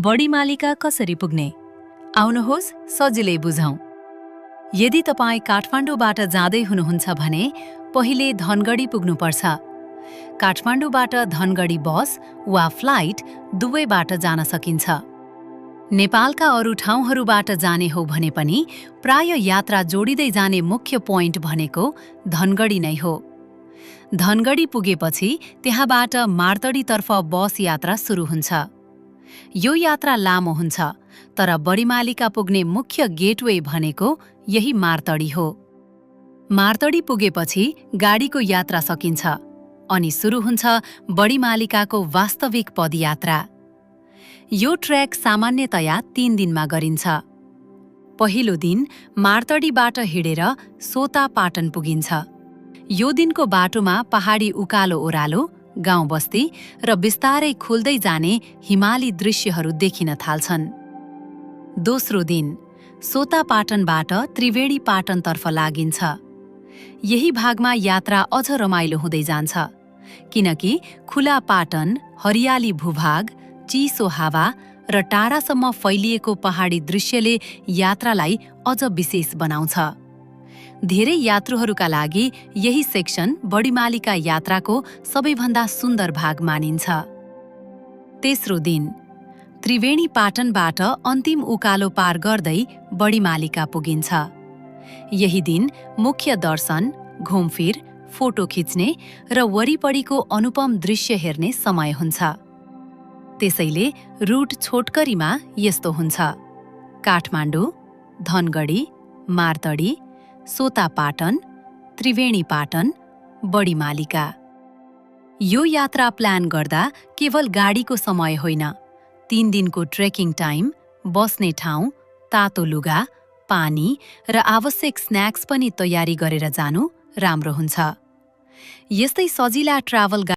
बडीमालिका कसरी पुग्ने? आउनुहोस् सजिलै बुझौं। यदि तपाईँ काठमाडौँबाट जाँदै हुनुहुन्छ भने पहिले धनगढी पुग्नुपर्छ। काठमाडौँबाट धनगढी बस वा फ्लाइट दुवैबाट जान सकिन्छ। नेपालका अरू ठाउँहरूबाट जाने हो भने पनि प्राय यात्रा जोडिँदै जाने मुख्य पोइन्ट भनेको धनगढी नै हो। धनगढी पुगेपछि त्यहाँबाट मार्तडीतर्फ बस यात्रा सुरु हुन्छ। यो यात्रा लामो हुन्छ, तर बडीमालिका पुग्ने मुख्य गेटवे भनेको यही मार्तडी हो। मार्तडी पुगेपछि गाडीको यात्रा सकिन्छ अनि सुरु हुन्छ बडीमालिकाको वास्तविक पदयात्रा। यो ट्रेक सामान्यतया 3 दिनमा गरिन्छ। पहिलो दिन मार्तडीबाट हिँडेर सोता पाटन पुगिन्छ। यो दिनको बाटोमा पहाडी उकालो ओह्रालो, गाउँ बस्ती र बिस्तारै खुल्दै जाने हिमाली दृश्यहरू देखिन थाल्छन्। दोस्रो दिन सोता पाटनबाट त्रिवेणी पाटनतर्फ लागिन्छ। यही भागमा यात्रा अझ रमाइलो हुँदै जान्छ, किनकि खुला पाटन, हरियाली भूभाग, चिसो हावा र टाढासम्म फैलिएको पहाडी दृश्यले यात्रालाई अझ विशेष बनाउँछ। धेरै यात्रुहरूका लागि यही सेक्सन बडीमालिका यात्राको सबैभन्दा सुन्दर भाग मानिन्छ। तेस्रो दिन त्रिवेणी पाटनबाट अन्तिम उकालो पार गर्दै बडीमालिका पुगिन्छ। यही दिन मुख्य दर्शन, घुमफिर, फोटो खिच्ने र वरिपरिको अनुपम दृश्य हेर्ने समय हुन्छ। त्यसैले रुट छोटकरीमा यस्तो हुन्छ: काठमाडौँ, धनगढी, मार्तडी, सोता पाटन, त्रिवेणी पाटन, बडीमालिका। यो यात्रा प्लान गर्दा केवल गाडीको समय होइन, 3 दिनको ट्रेकिङ टाइम, बस्ने ठाउँ, तातो लुगा, पानी र आवश्यक स्न्याक्स पनि तयारी गरेर जानु राम्रो हुन्छ। यस्तै सजिला ट्राभल